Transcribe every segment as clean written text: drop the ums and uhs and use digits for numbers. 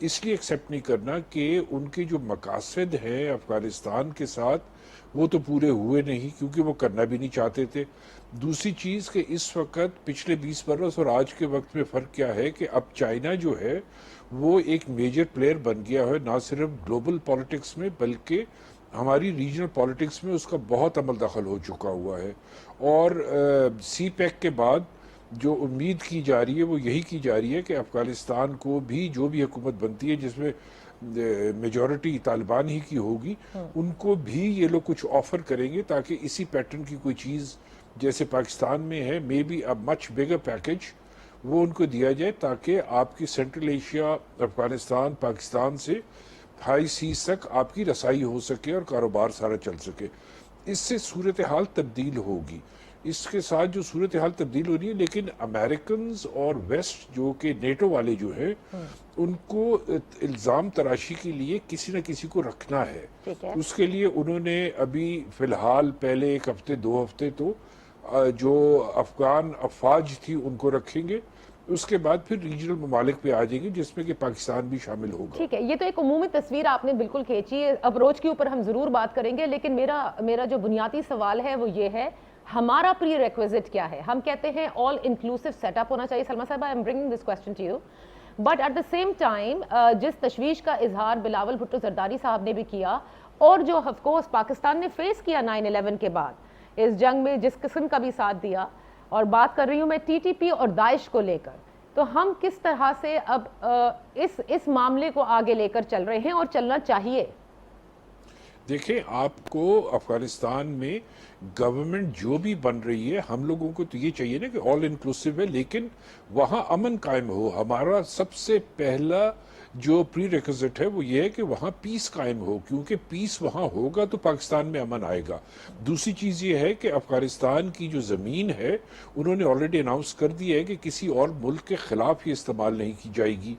اس لیے ایکسیپٹ نہیں کرنا کہ ان کے جو مقاصد ہیں افغانستان کے ساتھ وہ تو پورے ہوئے نہیں، کیونکہ وہ کرنا بھی نہیں چاہتے تھے۔ دوسری چیز کہ اس وقت پچھلے 20 برس اور آج کے وقت میں فرق کیا ہے کہ اب چائنا جو ہے وہ ایک میجر پلیئر بن گیا ہے، نہ صرف گلوبل پالیٹکس میں بلکہ ہماری ریجنل پالیٹکس میں اس کا بہت عمل دخل ہو چکا ہوا ہے۔ اور سی پیک کے بعد جو امید کی جا رہی ہے وہ یہی کی جا رہی ہے کہ افغانستان کو بھی جو بھی حکومت بنتی ہے جس میں میجورٹی طالبان ہی کی ہوگی، ان کو بھی یہ لوگ کچھ آفر کریں گے تاکہ اسی پیٹرن کی کوئی چیز جیسے پاکستان میں ہے، may be a much bigger package, وہ ان کو دیا جائے تاکہ آپ کی سینٹرل ایشیا، افغانستان، پاکستان سے ہائی سیز تک آپ کی رسائی ہو سکے اور کاروبار سارا چل سکے۔ اس سے صورتحال تبدیل ہوگی۔ اس کے ساتھ جو صورتحال تبدیل ہو رہی ہے، لیکن امریکنز اور ویسٹ جو کہ نیٹو والے جو ہیں ان کو الزام تراشی کے لیے کسی نہ کسی کو رکھنا ہے۔ ٹھیک ہے، اس کے لیے انہوں نے ابھی فی الحال پہلے 1 ہفتے 2 ہفتے تو جو افغان افواج تھی ان کو رکھیں گے، اس کے بعد پھر ریجنل ممالک پہ آ جائیں گے جس میں کہ پاکستان بھی شامل ہوگا۔ ٹھیک ہے، یہ تو ایک عمومی تصویر آپ نے بالکل کھینچی ہے، اپروچ کے اوپر ہم ضرور بات کریں گے، لیکن میرا جو بنیادی سوال ہے وہ یہ ہے، ہمارا پری ریکویزٹ کیا ہے؟ ہم کہتے ہیں آل انکلوسیو سیٹ اپ ہونا چاہیے۔ سلما صاحبہ، I am bringing this question to you, but at the same time جس تشویش کا اظہار بلاول بھٹو زرداری صاحب نے بھی کیا، اور جو آف کورس پاکستان نے فیس کیا 9/11 کے بعد اس جنگ میں جس قسم کا بھی ساتھ دیا، اور بات کر رہی ہوں میں ٹی ٹی پی اور داعش کو لے کر، تو ہم کس طرح سے اب اس معاملے کو آگے لے کر چل رہے ہیں اور چلنا چاہیے؟ دیکھیں، آپ کو افغانستان میں گورنمنٹ جو بھی بن رہی ہے، ہم لوگوں کو تو یہ چاہیے نا کہ آل انکلوسیو ہے، لیکن وہاں امن قائم ہو۔ ہمارا سب سے پہلا جو پری ریکوزٹ ہے وہ یہ ہے کہ وہاں پیس قائم ہو، کیونکہ پیس وہاں ہوگا تو پاکستان میں امن آئے گا۔ دوسری چیز یہ ہے کہ افغانستان کی جو زمین ہے انہوں نے آلریڈی اناؤنس کر دیا ہے کہ کسی اور ملک کے خلاف یہ استعمال نہیں کی جائے گی۔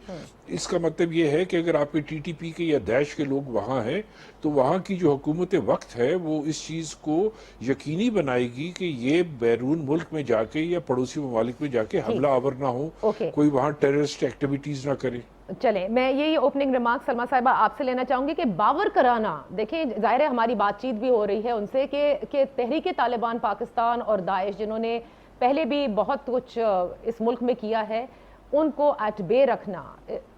اس کا مطلب یہ ہے کہ اگر آپ کے ٹی ٹی پی کے یا داعش کے لوگ وہاں ہیں تو وہاں کی جو حکومت وقت ہے وہ اس چیز کو یقینی بنائے گی کہ یہ بیرون ملک میں جا کے یا پڑوسی ممالک میں جا کے حملہ آور نہ ہو، اوکے، کوئی وہاں ٹیررسٹ ایکٹیویٹیز نہ کرے۔ چلیں، میں یہی اوپننگ ریمارک سلما صاحبہ آپ سے لینا چاہوں گی کہ باور کرانا، دیکھیں ظاہر ہے ہماری بات چیت بھی ہو رہی ہے ان سے کہ تحریک طالبان پاکستان اور داعش جنہوں نے پہلے بھی بہت کچھ اس ملک میں کیا ہے، ان کو ایٹ بے رکھنا،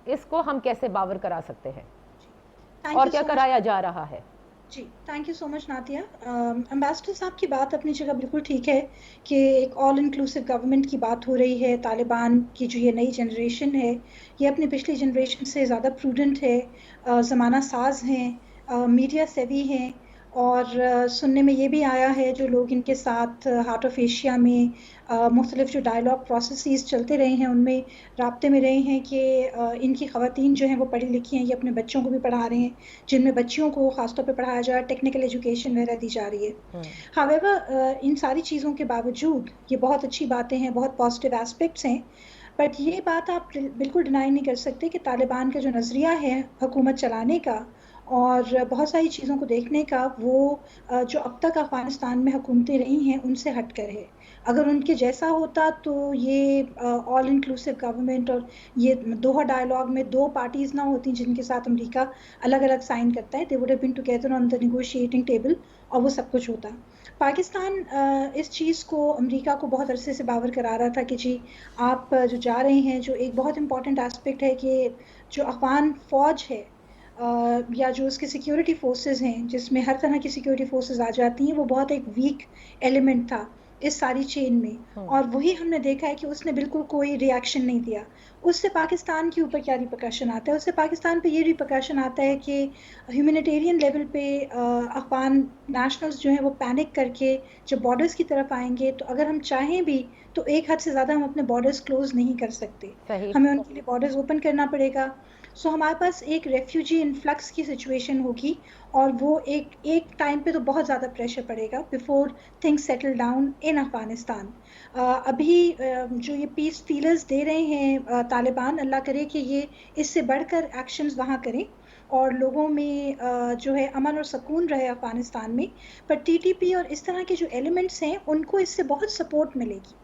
اس کو ہم کیسے باور کرا سکتے ہیں اور کیا کرایا جا رہا ہے؟ جی، thank you so much Nadia. Ambassador صاحب کی بات اپنی جگہ بالکل ٹھیک ہے کہ ایک آل انکلوسیو گورنمنٹ کی بات ہو رہی ہے۔ طالبان کی جو یہ نئی جنریشن ہے یہ اپنی پچھلی جنریشن سے زیادہ پروڈنٹ ہے، زمانہ ساز ہیں، میڈیا سیوی ہیں، اور سننے میں یہ بھی آیا ہے جو لوگ ان کے ساتھ ہارٹ آف ایشیا میں مختلف جو ڈائلاگ پروسیسز چلتے رہے ہیں ان میں رابطے میں رہے ہیں کہ ان کی خواتین جو ہیں وہ پڑھی لکھی ہیں، یہ اپنے بچوں کو بھی پڑھا رہے ہیں، جن میں بچیوں کو خاص طور پہ پڑھایا جا رہا ہے، ٹیکنیکل ایجوکیشن وغیرہ دی جا رہی ہے۔ ہاویور ان ساری چیزوں کے باوجود یہ بہت اچھی باتیں ہیں، بہت پازیٹیو ایسپیکٹس ہیں، بٹ یہ بات آپ بالکل ڈینائی نہیں کر سکتے کہ طالبان کا جو نظریہ ہے حکومت چلانے کا اور بہت ساری چیزوں کو دیکھنے کا، وہ جو اب تک افغانستان میں حکومتیں رہی ہیں ان سے ہٹ کر ہے۔ اگر ان کے جیسا ہوتا تو یہ آل انکلوسیو گورنمنٹ اور یہ دوحہ ڈائلاگ میں 2 پارٹیز نہ ہوتی جن کے ساتھ امریکہ الگ الگ سائن کرتا ہے، they would have been together on the negotiating table, اور وہ سب کچھ ہوتا۔ پاکستان اس چیز کو امریکہ کو بہت عرصے سے باور کرا رہا تھا کہ جی آپ جو جا رہے ہیں، جو ایک بہت امپورٹنٹ ایسپیکٹ ہے کہ جو افغان فوج ہے یا جو اس کے سیکیورٹی فورسز ہیں جس میں ہر طرح کی سیکیورٹی فورسز آ جاتی ہیں، وہ بہت ایک ویک ایلیمنٹ تھا اس ساری چین میں، اور وہی ہم نے دیکھا ہے کہ اس نے بالکل کوئی ری ایکشن نہیں دیا۔ اس سے پاکستان کے اوپر کیا ریپرکشن آتا ہے؟ اس سے پاکستان پہ یہ ریپرکشن آتا ہے کہ ہیومینیٹیرین لیول پہ افغان نیشنلز جو ہیں وہ پینک کر کے جب بارڈرز کی طرف آئیں گے تو اگر ہم چاہیں بھی تو ایک حد سے زیادہ ہم اپنے بارڈرز کلوز نہیں کر سکتے، ہمیں ان کے لیے بارڈرز اوپن کرنا پڑے گا۔ سو ہمارے پاس ایک ریفیوجی انفلکس کی سچویشن ہوگی، اور وہ ایک ٹائم پہ تو بہت زیادہ پریشر پڑے گا before things settle down in Afghanistan. ابھی جو یہ پیس فیلرز دے رہے ہیں طالبان، اللہ کرے کہ یہ اس سے بڑھ کر ایکشنز وہاں کریں اور لوگوں میں جو ہے امن اور سکون رہے افغانستان میں، پر ٹی ٹی پی اور اس طرح کے جو ایلیمنٹس ہیں ان کو اس سے بہت سپورٹ ملے گی،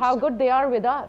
how good they are with us,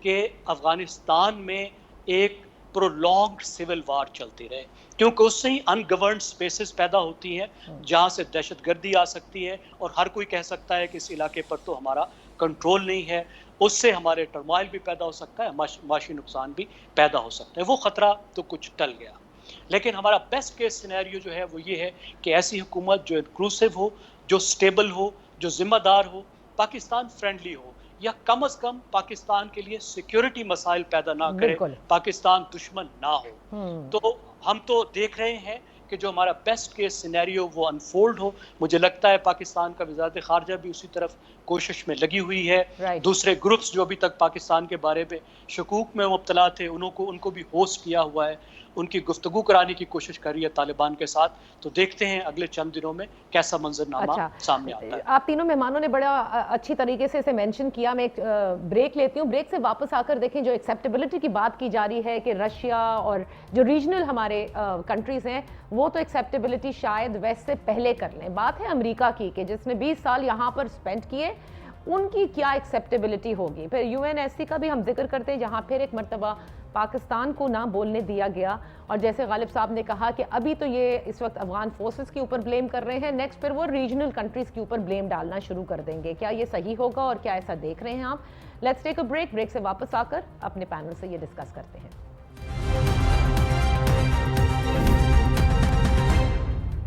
کہ افغانستان میں ایک پرولونگڈ سول وار چلتی رہے، کیونکہ اس سے ہی ان گورنڈ سپیسز پیدا ہوتی ہیں جہاں سے دہشت گردی آ سکتی ہے، اور ہر کوئی کہہ سکتا ہے کہ اس علاقے پر تو ہمارا کنٹرول نہیں ہے، اس سے ہمارے ٹرمائل بھی پیدا ہو سکتا ہے، معاشی نقصان بھی پیدا ہو سکتا ہے۔ وہ خطرہ تو کچھ ٹل گیا، لیکن ہمارا بیسٹ کیس سینیریو جو ہے وہ یہ ہے کہ ایسی حکومت جو انکلوسو ہو، جو سٹیبل ہو، جو ذمہ دار ہو، پاکستان فرینڈلی ہو، یا کم از کم پاکستان کے لیے سیکیورٹی مسائل پیدا نہ کرے، بالکل پاکستان دشمن نہ ہو۔ تو ہم تو دیکھ رہے ہیں کہ جو ہمارا بیسٹ کیس سینیریو وہ انفولڈ ہو۔ مجھے لگتا ہے پاکستان کا وزارت خارجہ بھی اسی طرف کوشش میں لگی ہوئی ہے۔ Right. دوسرے گروپس جو ابھی تک پاکستان کے بارے میں شکوک میں مبتلا تھے، ان کو بھی ہوسٹ کیا ہوا ہے، ان کی گفتگو کرانے کی کوشش کر رہی ہے طالبان کے ساتھ۔ تو دیکھتے ہیں اگلے چند دنوں میں کیسا منظرنامہ سامنے آتا ہے۔ آپ تینوں مہمانوں نے بڑا اچھی طریقے سے اسے مینشن کیا۔ میں ایک بریک لیتی ہوں، بریک سے واپس آ کر دیکھیں جو ایکسیپٹیبلٹی کی بات کی جا رہی ہے کہ رشیا اور جو ریجنل ہمارے کنٹریز ہیں وہ تو ایکسیپٹیبلٹی شاید ویسٹ سے پہلے کر لیں۔ بات ہے امریکہ کی کہ جس نے 20 سال یہاں پر سپینڈ کیے، ان کی کیا ایکسیپٹیبلٹی ہوگی۔ پھر یو این ایس سی کا بھی ہم ذکر کرتے ہیں جہاں پھر ایک مرتبہ پاکستان کو نہ بولنے دیا گیا، اور جیسے غالب صاحب نے کہا کہ ابھی تو یہ اس وقت افغان فورسز کے اوپر بلیم کر رہے ہیں، نیکسٹ پھر وہ ریجنل کنٹریز کے اوپر بلیم ڈالنا شروع کر دیں گے۔ کیا یہ صحیح ہوگا اور کیا ایسا دیکھ رہے ہیں آپ؟ Let's take a break, break سے واپس آ کر اپنے پینل سے یہ ڈسکس کرتے ہیں۔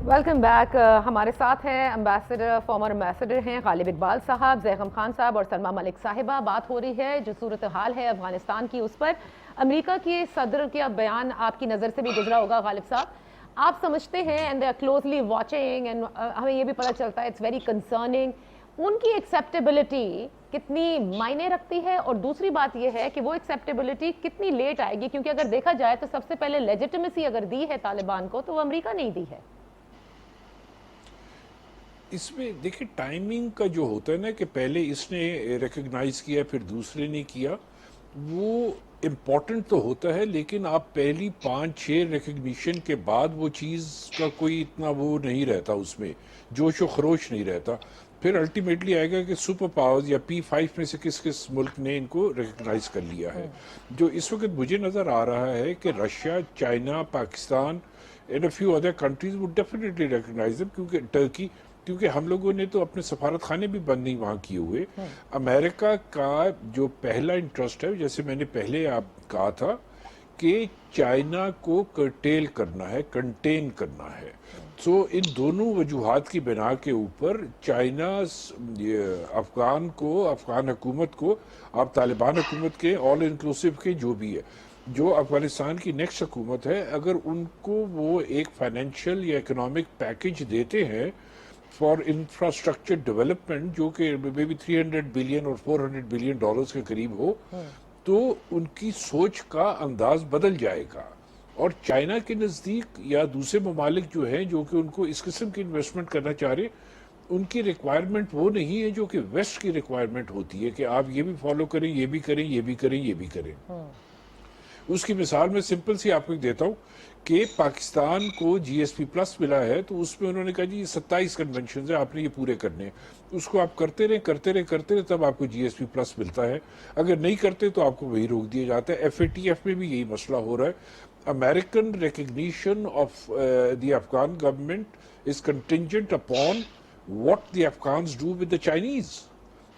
Welcome back. ہمارے ساتھ ہیں امبیسڈر، فارمر امبیسڈر ہیں غالب اقبال صاحب، زیغم خان صاحب اور سلمہ ملک صاحبہ۔ بات ہو رہی ہے جو صورتحال ہے افغانستان کی، اس پر امریکہ کے صدر کا بیان آپ کی نظر سے بھی گزرا ہوگا غالب صاحب۔ آپ سمجھتے ہیں and they are closely watching, and ہمیں یہ بھی پتہ چلتا ہے اٹس ویری کنسرننگ، ان کی ایکسیپٹیبلٹی کتنی معنی رکھتی ہے، اور دوسری بات یہ ہے کہ وہ ایکسیپٹیبلٹی کتنی لیٹ آئے گی، کیونکہ اگر دیکھا جائے تو سب سے پہلے لیجیٹیمیسی اگر دی ہے طالبان کو تو وہ امریکہ نہیں دی ہے۔ اس میں دیکھیں ٹائمنگ کا جو ہوتا ہے نا کہ پہلے اس نے ریکگنائز کیا پھر دوسرے نے کیا، وہ امپورٹنٹ تو ہوتا ہے، لیکن آپ پہلی 5-6 ریکگنیشن کے بعد وہ چیز کا کوئی اتنا وہ نہیں رہتا، اس میں جوش و خروش نہیں رہتا۔ پھر الٹیمیٹلی آئے گا کہ سپر پاورز یا P5 میں سے کس ملک نے ان کو ریکگنائز کر لیا ہے۔ جو اس وقت مجھے نظر آ رہا ہے کہ Russia, China, Pakistan and a few other countries would definitely recognize them، کیونکہ ٹرکی، کیونکہ ہم لوگوں نے تو اپنے سفارت خانے بھی بند نہیں وہاں کیے ہوئے۔ امریکہ کا جو پہلا انٹرسٹ ہے، جیسے میں نے پہلے آپ کہا تھا کہ چائنا کو کرٹیل کرنا ہے، کنٹین کرنا ہے۔ سو ان دونوں وجوہات کی بنا کے اوپر چائنا افغان حکومت کو، آپ طالبان حکومت کے آل انکلوسیو کے جو بھی ہے، جو افغانستان کی نیکسٹ حکومت ہے، اگر ان کو وہ ایک فائنینشیل یا اکنامک پیکج دیتے ہیں فار انفراسٹرکچر ڈیولپمنٹ، جو کہ مے بی 300 بلین اور 400 بلین ڈالرز کے قریب ہو، تو ان کی سوچ کا انداز بدل جائے گا۔ اور چائنا کے نزدیک یا دوسرے ممالک جو ہیں جو کہ ان کو اس قسم کی انویسٹمنٹ کرنا چاہ رہے، ان کی ریکوائرمنٹ وہ نہیں ہے جو کہ ویسٹ کی ریکوائرمنٹ ہوتی ہے کہ آپ یہ بھی فالو کریں، یہ بھی کریں، یہ بھی کریں، یہ بھی کریں۔ اس کی مثال میں سمپل سی آپ کو دیتا ہوں کہ پاکستان کو جی ایس پی پلس ملا ہے، تو اس میں انہوں نے کہا جی یہ 27 کنونشنز ہیں، آپ نے یہ پورے کرنے ہیں، اس کو آپ کرتے رہیں تب آپ کو جی ایس پی پلس ملتا ہے، اگر نہیں کرتے تو آپ کو وہی روک دیا جاتا ہے۔ ایف اے ٹی ایف میں بھی یہی مسئلہ ہو رہا ہے۔ American recognition of the Afghan government is contingent upon what the Afghans do with the Chinese.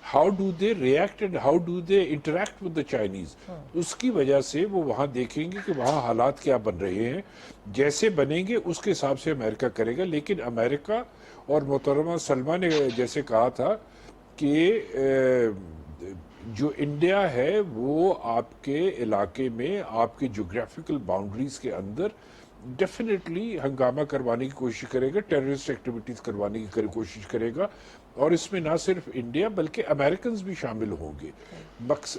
How do they react and how do they interact with the Chinese? اس کی وجہ سے وہ وہاں دیکھیں گے کہ وہاں حالات کیا بن رہے ہیں، جیسے بنیں گے اس کے حساب سے امریکہ کرے گا۔ لیکن امریکہ اور محترمہ سلمہ نے جیسے کہا تھا کہ جو انڈیا ہے وہ آپ کے علاقے میں، آپ کے جغرافیکل باؤنڈریز کے اندر ڈیفینیٹلی ہنگامہ کروانے کی کوشش کرے گا، ٹیررسٹ ایکٹیویٹیز کروانے کی کوشش کرے گا، اور اس میں نہ صرف انڈیا بلکہ امریکنز بھی شامل ہوں گے۔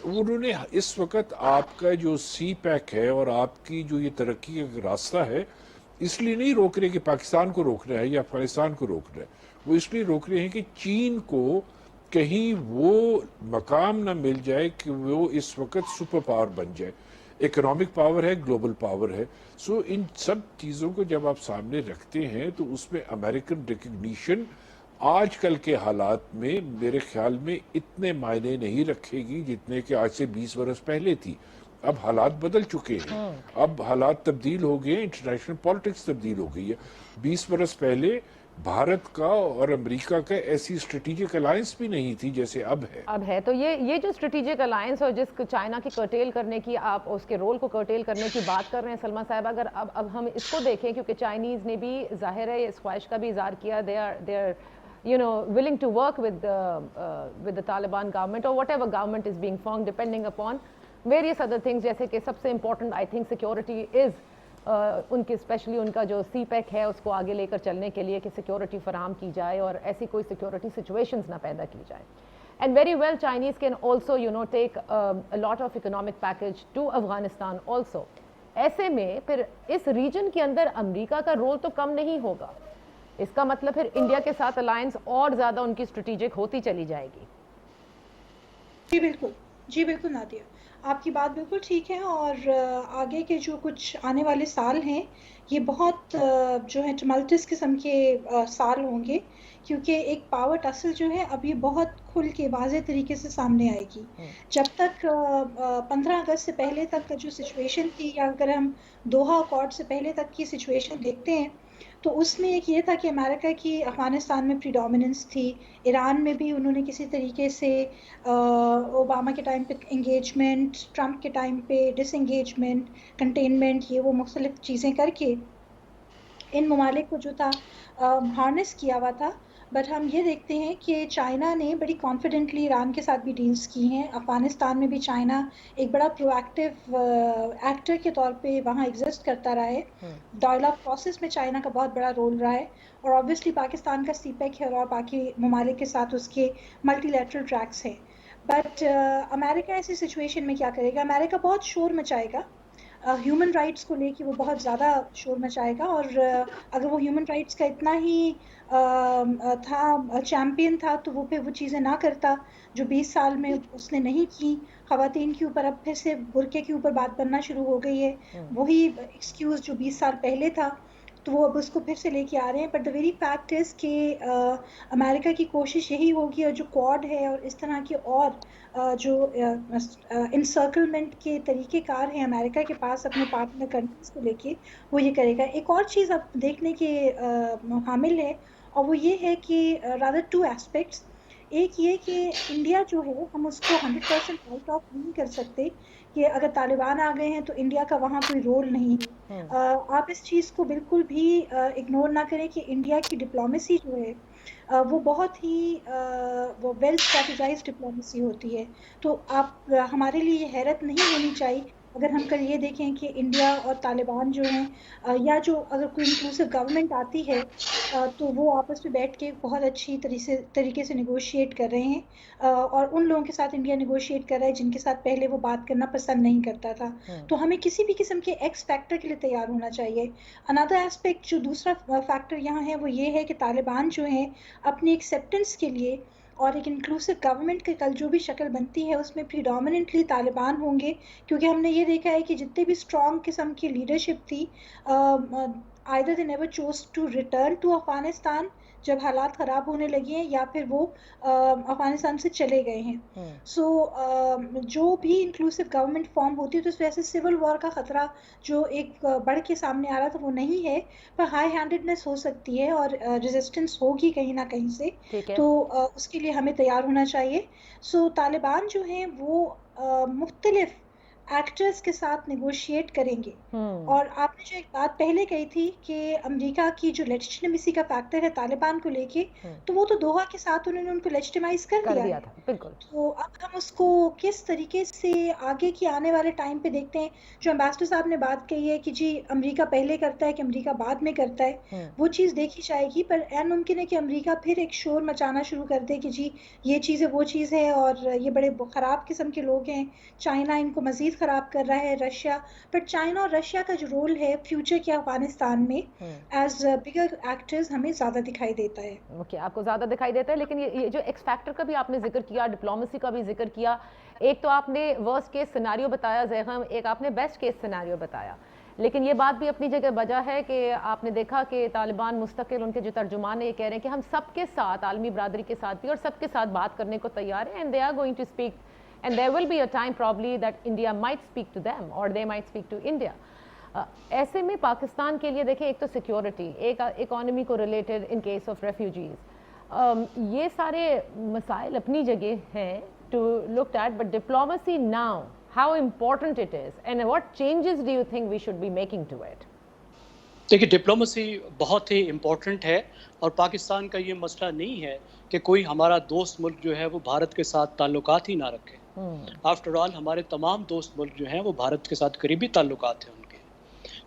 انہوں نے اس وقت آپ کا جو سی پیک ہے اور آپ کی جو یہ ترقی کا راستہ ہے، اس لیے نہیں روک رہے کہ پاکستان کو روکنا ہے یا افغانستان کو روکنا ہے، وہ اس لیے روک رہے ہیں کہ چین کو کہیں وہ مقام نہ مل جائے کہ وہ اس وقت سپر پاور بن جائے۔ اکنامک پاور ہے، گلوبل پاور ہے۔ سو ان سب چیزوں کو جب آپ سامنے رکھتے ہیں تو اس میں امریکن ریکگنیشن آج کل کے حالات میں میرے خیال میں اتنے معنی نہیں رکھے گی جتنے کہ آج سے 20 برس پہلے تھی. اب حالات بدل چکے ہیں, اب حالات تبدیل ہو گئے ہیں, انٹرنیشنل پالیٹکس تبدیل ہو گئی ہے. 20 برس پہلے بھارت کا اور امریکہ کا ایسی اسٹریٹجک الائنس بھی نہیں تھی جیسے اب ہے. تو یہ جو اسٹریٹجک الائنس اور جس چائنا کی کرٹیل کرنے کی, آپ اس کے رول کو کرٹیل کرنے کی بات کر رہے ہیں سلما صاحب, اگر اب ہم اس کو دیکھیں, کیونکہ چائنیز نے بھی ظاہر ہے اس خواہش کا بھی اظہار کیا, they are willing to work with the Taliban government or whatever government is being formed depending upon various other things, جیسے کہ سب سے important I think security is ان کی اسپیشلی ان کا جو سی پیک ہے اس کو آگے لے کر چلنے کے لیے کہ سیکیورٹی فراہم کی جائے اور ایسی کوئی سیکیورٹی سچویشنز نہ پیدا کی جائے. And very well Chinese can also take lot of economic package to Afghanistan also. ایسے میں پھر اس ریجن کے اندر امریکہ کا رول تو کم نہیں ہوگا, اس کا مطلب پھر انڈیا کے ساتھ الائنس اور زیادہ ان کی اسٹریٹجک ہوتی چلی جائے گی. جی بالکل نادیہ, آپ کی بات بالکل ٹھیک ہے. اور آگے کے جو کچھ آنے والے سال ہیں یہ بہت جو ہے ٹملٹس قسم کے سال ہوں گے, کیونکہ ایک پاور ٹسل جو ہے اب یہ بہت کھل کے واضح طریقے سے سامنے آئے گی. جب تک 15 اگست سے پہلے تک کا جو سچویشن تھی, یا اگر ہم دوحہ اکارڈ سے پہلے تک کی سچویشن دیکھتے ہیں تو اس میں ایک یہ تھا کہ امریکہ کی افغانستان میں پریڈومیننس تھی, ایران میں بھی انہوں نے کسی طریقے سے اوباما کے ٹائم پہ انگیجمنٹ, ٹرمپ کے ٹائم پہ ڈس انگیجمنٹ, کنٹینمنٹ, یہ وہ مختلف چیزیں کر کے ان ممالک کو جو تھا ہارنس کیا ہوا تھا. بٹ ہم یہ دیکھتے ہیں کہ چائنا نے بڑی کانفیڈنٹلی ایران کے ساتھ بھی ڈیلز کی ہیں. افغانستان میں بھی چائنا ایک بڑا پرو ایکٹیو ایکٹر کے طور پہ وہاں ایگزسٹ کرتا رہا ہے. ڈائلاگ پروسیس میں چائنا کا بہت بڑا رول رہا ہے, اور آبویسلی پاکستان کا سی پیک ہے اور باقی ممالک کے ساتھ اس کے ملٹی لیٹرل ٹریکس ہیں. بٹ امریکہ ایسی سچویشن میں کیا کرے گا؟ امریکہ بہت شور مچائے گا ہیومن رائٹس کو لے کے, وہ بہت زیادہ شور مچائے گا. اور اگر وہ ہیومن رائٹس کا اتنا ہی تھا چیمپئن تھا تو وہ پھر وہ چیزیں نہ کرتا جو 20 سال میں اس نے نہیں کی. خواتین کے اوپر اب پھر سے برقعے کے اوپر بات بننا شروع ہو گئی ہے, وہی ایکسکیوز جو 20 سال پہلے تھا تو وہ اب اس کو پھر سے لے کے آ رہے ہیں. But the very fact is کہ امریکہ کی کوشش یہی ہوگی, اور جو کوڈ ہے اور اس طرح کے اور جو انسرکلمنٹ کے طریقہ کار ہیں امریکہ کے پاس اپنے پارٹنر کنٹریز کو لے کے, وہ یہ کرے گا. ایک اور چیز اب دیکھنے کے حامل ہے, اور وہ یہ ہے کہ رادر 2 ایسپیکٹس. ایک یہ کہ انڈیا جو ہے ہم اس کو 100% رائٹ آف نہیں کر سکتے کہ اگر طالبان آ گئے ہیں تو انڈیا کا وہاں کوئی رول نہیں ہے. آپ اس چیز کو بالکل بھی اگنور نہ کریں کہ انڈیا کی ڈپلومیسی جو ہے وہ بہت ہی وہ ویل اسٹریٹجائز ڈپلومیسی ہوتی ہے. تو آپ ہمارے لیے یہ حیرت نہیں ہونی چاہیے اگر ہم کل یہ دیکھیں کہ انڈیا اور طالبان جو ہیں, یا جو اگر کوئی انکلوسیو گورنمنٹ آتی ہے تو وہ آپس میں بیٹھ کے بہت اچھی طریقے سے نیگوشیٹ کر رہے ہیں, اور ان لوگوں کے ساتھ انڈیا نیگوشیٹ کر رہا ہے جن کے ساتھ پہلے وہ بات کرنا پسند نہیں کرتا تھا. تو ہمیں کسی بھی قسم کے ایکس فیکٹر کے لیے تیار ہونا چاہیے. اندر ایسپیکٹ جو دوسرا فیکٹر یہاں ہے وہ یہ ہے کہ طالبان جو ہیں اپنی ایکسیپٹنس کے لیے اور ایک انکلوسیو گورنمنٹ کے کل جو بھی شکل بنتی ہے اس میں پریڈومیننٹلی طالبان ہوں گے, کیونکہ ہم نے یہ دیکھا ہے کہ جتنے بھی اسٹرانگ قسم کی لیڈرشپ تھی either they never chose to return to Afghanistan جب حالات خراب ہونے لگے ہیں, یا پھر وہ افغانستان سے چلے گئے ہیں. سو جو بھی انکلوسیو گورنمنٹ فارم ہوتی ہے تو اس وجہ سے سول وار کا خطرہ جو ایک بڑھ کے سامنے آ رہا تھا وہ نہیں ہے, پر ہائی ہینڈیڈنس ہو سکتی ہے اور ریزسٹنس ہوگی کہیں نہ کہیں سے, تو اس کے لیے ہمیں تیار ہونا چاہیے. سو طالبان جو ہیں وہ مختلف ایکٹرز کے ساتھ نیگوشیٹ کریں گے. اور آپ نے جو ایک بات پہلے کہی تھی کہ امریکہ کی جو لیجٹیمیسی کا فیکٹر ہے طالبان کو لے کے, تو وہ تو دوحہ کے ساتھ انہوں نے ان کو لیجٹیمائز کر دیا تھا. بالکل. تو اب ہم اس کو کس طریقے سے آگے کی آنے والے ٹائم پہ دیکھتے ہیں. جو امبیسڈر صاحب نے بات کہی ہے کہ جی امریکہ پہلے کرتا ہے کہ امریکہ بعد میں کرتا ہے, وہ چیز دیکھی جائے گی. پر این ممکن ہے کہ امریکہ پھر ایک شور مچانا شروع کر دے کہ جی یہ چیز ہے وہ چیز ہے, اور یہ بڑے خراب قسم کے لوگ ہیں, چائنا ان کو مزید خراب کر رہا ہے, رشیا. بٹ چائنا اور رشیا کا جو رول ہے فیوچر کے افغانستان میں ایز بگر ایکٹرز ہمیں زیادہ دکھائی دیتا ہے. اوکے, آپ کو زیادہ دکھائی دیتا ہے. لیکن یہ جو ایکس فیکٹر کا بھی آپ نے ذکر کیا, ڈپلومیسی کا بھی ذکر کیا, ایک تو آپ نے ورسٹ کیس سیناریو بتایا زیغم, ایک آپ نے بیسٹ کیس سیناریو بتایا. لیکن یہ بات بھی اپنی جگہ وجہ ہے کہ آپ نے دیکھا کہ طالبان مستقل ان کے جو ترجمان ہیں یہ کہہ رہے ہیں کہ ہم سب کے ساتھ عالمی برادری کے ساتھ بھی اور سب کے ساتھ بات کرنے کو تیار ہیں, and they are going to speak and there will be a time probably that India might speak to them or they might speak to India. ایسے میں پاکستان کے لیے دیکھیں ایک تو سیکیورٹی, ایک اکانومی کو related in case of refugees, یہ سارے مسائل اپنی جگہ ہیں to look at, but diplomacy now, how important it is and what changes do you think we should be making to it? دیکھیے ڈپلومسی بہت ہی امپورٹنٹ ہے, اور پاکستان کا یہ مسئلہ نہیں ہے کہ کوئی ہمارا دوست ملک جو ہے وہ بھارت کے ساتھ تعلقات ہی نہ رکھے. آفٹر آل ہمارے تمام دوست ملک جو ہیں وہ بھارت کے ساتھ قریبی تعلقات ہیں ان کے.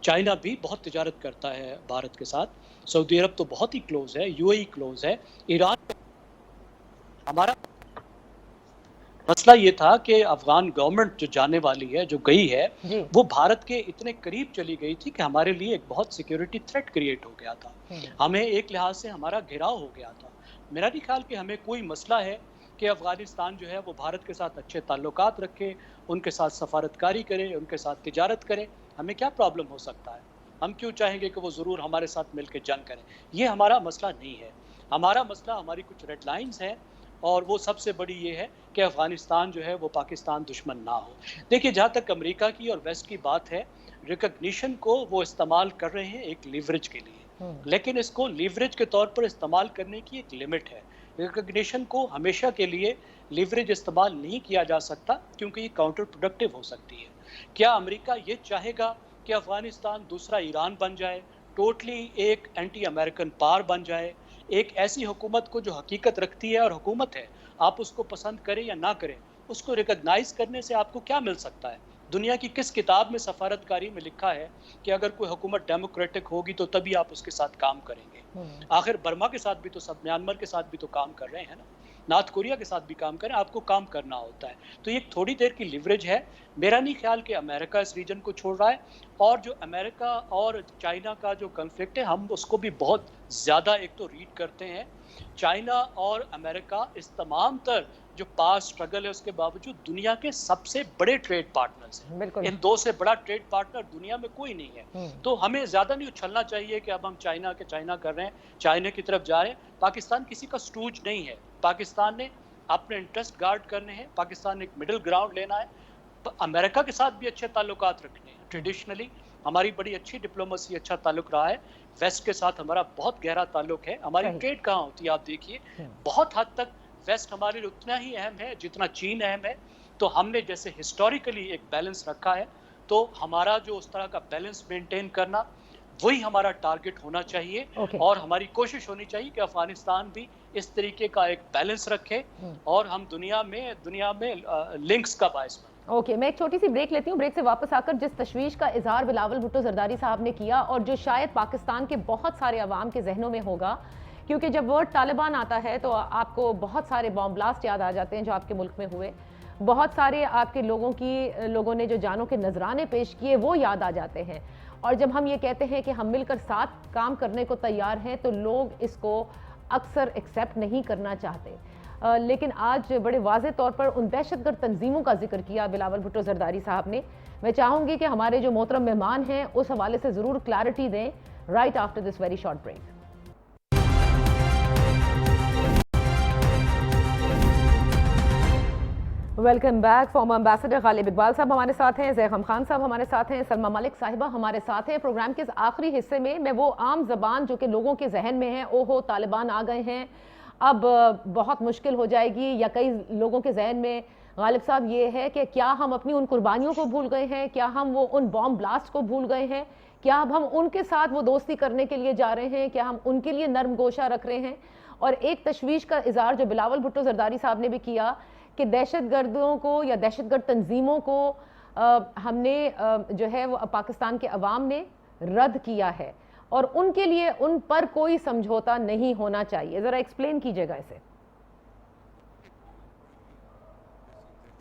چائنا بھی بہت تجارت کرتا ہے بھارت کے ساتھ, سعودی عرب تو بہت ہی کلوز ہے, یو اے ای کلوز ہے, ایران. ہمارا مسئلہ یہ تھا کہ افغان گورنمنٹ جو جانے والی ہے, جو گئی ہے, وہ بھارت کے اتنے قریب چلی گئی تھی کہ ہمارے لیے ایک بہت سیکیورٹی تھریٹ کریٹ ہو گیا تھا. ہمیں ایک لحاظ سے ہمارا گھیراؤ ہو گیا تھا. میرا نہیں خیال کہ ہمیں کوئی مسئلہ ہے کہ افغانستان جو ہے وہ بھارت کے ساتھ اچھے تعلقات رکھے, ان کے ساتھ سفارتکاری کرے, ان کے ساتھ تجارت کرے. ہمیں کیا پرابلم ہو سکتا ہے؟ ہم کیوں چاہیں گے کہ وہ ضرور ہمارے ساتھ مل کے جنگ کریں؟ یہ ہمارا مسئلہ نہیں ہے. ہمارا مسئلہ ہماری کچھ ریڈ لائنز ہیں, اور وہ سب سے بڑی یہ ہے کہ افغانستان جو ہے وہ پاکستان دشمن نہ ہو. دیکھیے جہاں تک امریکہ کی اور ویسٹ کی بات ہے, ریکگنیشن کو وہ استعمال کر رہے ہیں ایک لیوریج کے لیے, لیکن اس کو لیوریج کے طور پر استعمال کرنے کی ایک لمٹ ہے. ریکگنیشن کو ہمیشہ کے لیے لیوریج استعمال نہیں کیا جا سکتا, کیونکہ یہ کاؤنٹر پروڈکٹیو ہو سکتی ہے. کیا امریکہ یہ چاہے گا کہ افغانستان دوسرا ایران بن جائے, ٹوٹلی ایک اینٹی امریکن پار بن جائے, ایک ایسی حکومت کو جو حقیقت رکھتی ہے اور حکومت ہے, آپ اس کو پسند کریں یا نہ کریں, اس کو ریکگنائز کرنے سے آپ کو کیا مل سکتا ہے؟ دنیا کی کس کتاب میں سفارتکاری میں لکھا ہے کہ اگر کوئی حکومت ڈیموکریٹک ہوگی تو تبھی آپ اس کے ساتھ کام کریں گے؟ آخر برما کے ساتھ بھی تو سب, میانمار کے ساتھ بھی تو کام کر رہے ہیں نا, نارتھ کوریا کے ساتھ بھی کام کریں, آپ کو کام کرنا ہوتا ہے. تو یہ تھوڑی دیر کی لیوریج ہے. میرا نہیں خیال کہ امریکہ اس ریجن کو چھوڑ رہا ہے, اور جو امریکہ اور چائنا کا جو کنفلکٹ ہے ہم اس کو بھی بہت زیادہ ایک تو ریڈ کرتے ہیں. چائنا اور امریکہ اس تمام تر جو پاسٹ اسٹرگل ہے اس کے باوجود دنیا کے سب سے بڑے ٹریڈ پارٹنرز ہیں. ان دو سے بڑا ٹریڈ پارٹنر دنیا میں کوئی نہیں ہے. تو ہمیں زیادہ نہیں اچھلنا چاہیے کہ اب ہم چائنا کر رہے ہیں, چائنا کی طرف جا رہے ہیں. پاکستان کسی کا سٹوج نہیں ہے. پاکستان نے اپنے انٹرسٹ گارڈ کرنے ہیں, پاکستان نے ایک مڈل گراؤنڈ لینا ہے. امریکہ کے ساتھ بھی اچھے تعلقات رکھنے ہیں. ٹریڈیشنلی ہماری بڑی اچھی ڈپلومسی, اچھا تعلق رہا ہے. ویسٹ کے ساتھ ہمارا بہت گہرا تعلق ہے. ہماری ٹریڈ کہاں ہوتی ہے آپ دیکھیے, بہت حد تک ویسٹ ہمارے لیے اتنا ہی اہم ہے جتنا چین اہم ہے. تو ہم نے جیسے ہسٹوریکلی ایک بیلنس رکھا ہے, تو ہمارا جو اس طرح کا بیلنس مینٹین کرنا وہی ہمارا ٹارگٹ ہونا چاہیے. اور ہماری کوشش ہونی چاہیے کہ افغانستان بھی اس طریقے کا ایک بیلنس رکھے, اور ہم دنیا میں لنکس کا باعث بنیں. اوکے, میں ایک چھوٹی سی بریک لیتی ہوں. بریک سے واپس آ کر جس تشویش کا اظہار بلاول بھٹو زرداری صاحب نے کیا, اور جو شاید پاکستان کے بہت سارے عوام کے ذہنوں میں ہوگا, کیونکہ جب ورڈ طالبان آتا ہے تو آپ کو بہت سارے بام بلاسٹ یاد آ جاتے ہیں جو آپ کے ملک میں ہوئے, بہت سارے آپ کے لوگوں نے جو جانوں کے نذرانے پیش کیے وہ یاد آ جاتے ہیں. اور جب ہم یہ کہتے ہیں کہ ہم مل کر ساتھ کام کرنے کو تیار ہیں تو لوگ اس کو اکثر ایکسیپٹ نہیں کرنا چاہتے. لیکن آج بڑے واضح طور پر ان دہشت گرد تنظیموں کا ذکر کیا بلاول بھٹو زرداری صاحب نے. میں چاہوں گی کہ ہمارے جو محترم مہمان ہیں اس حوالے سے ضرور کلیئرٹی دیں right after this very short break. Welcome back. Former ambassador Ghalib Iqbal صاحب ہمارے ساتھ ہیں, زیغم خان صاحب ہمارے ساتھ ہیں, سلمہ ملک صاحبہ ہمارے ساتھ ہیں. پروگرام کے آخری حصے میں وہ عام زبان جو کہ لوگوں کے ذہن میں ہے, اوہو طالبان آ گئے ہیں, اب بہت مشکل ہو جائے گی, یا کئی لوگوں کے ذہن میں غالب صاحب یہ ہے کہ کیا ہم اپنی ان قربانیوں کو بھول گئے ہیں, کیا ہم وہ ان بام بلاسٹ کو بھول گئے ہیں, کیا اب ہم ان کے ساتھ وہ دوستی کرنے کے لیے جا رہے ہیں, کیا ہم ان کے لیے نرم گوشہ رکھ رہے ہیں. اور ایک تشویش کا اظہار جو بلاول بھٹو زرداری صاحب نے بھی کیا کہ دہشت گردوں کو یا دہشت گرد تنظیموں کو ہم نے جو ہے وہ پاکستان کے عوام نے رد کیا ہے, اور ان کے لیے ان پر کوئی سمجھوتا نہیں ہونا چاہیے. ذرا ایکسپلین کیجئے گا اسے.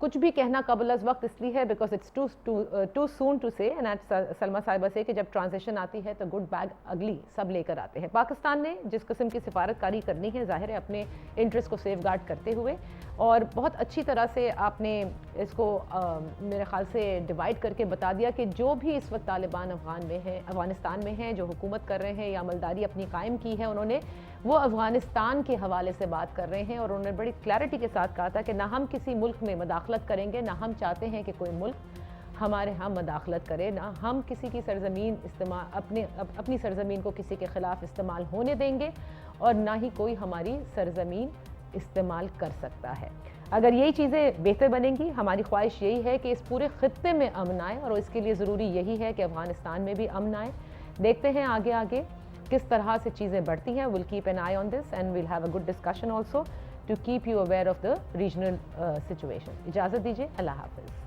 کچھ بھی کہنا قبل از وقت اس لیے ہے because it's too soon to say, and Salma صاحبہ سے کہ جب ٹرانزیشن آتی ہے تو گڈ بیڈ اگلی سب لے کر آتے ہیں. پاکستان نے جس قسم کی سفارت کاری کرنی ہے ظاہر ہے اپنے انٹرسٹ کو سیف گارڈ کرتے ہوئے، اور بہت اچھی طرح سے آپ نے اس کو میرے خیال سے ڈیوائڈ کر کے بتا دیا کہ جو بھی اس وقت طالبان افغانستان میں ہیں، جو حکومت کر رہے ہیں یا عملداری اپنی قائم کی ہے، انہوں نے وہ افغانستان کے حوالے سے بات کر رہے ہیں، اور انہوں نے بڑی کلیئرٹی کے ساتھ کہا تھا کہ نہ ہم کسی ملک میں مداخلت کریں گے، نہ ہم چاہتے ہیں کہ کوئی ملک ہمارے ہاں مداخلت کرے، نہ ہم کسی کی سرزمین اپنی سرزمین کو کسی کے خلاف استعمال ہونے دیں گے، اور نہ ہی کوئی ہماری سرزمین استعمال کر سکتا ہے. اگر یہی چیزیں بہتر بنیں گی، ہماری خواہش یہی ہے کہ اس پورے خطے میں امن آئے، اور اس کے لیے ضروری یہی ہے کہ افغانستان میں بھی امن آئے. دیکھتے ہیں آگے کس طرح سے چیزیں بڑھتی ہیں. we'll keep an eye on this and we'll have a good discussion also to keep you aware of the regional situation. اجازت دیجیے، اللہ حافظ.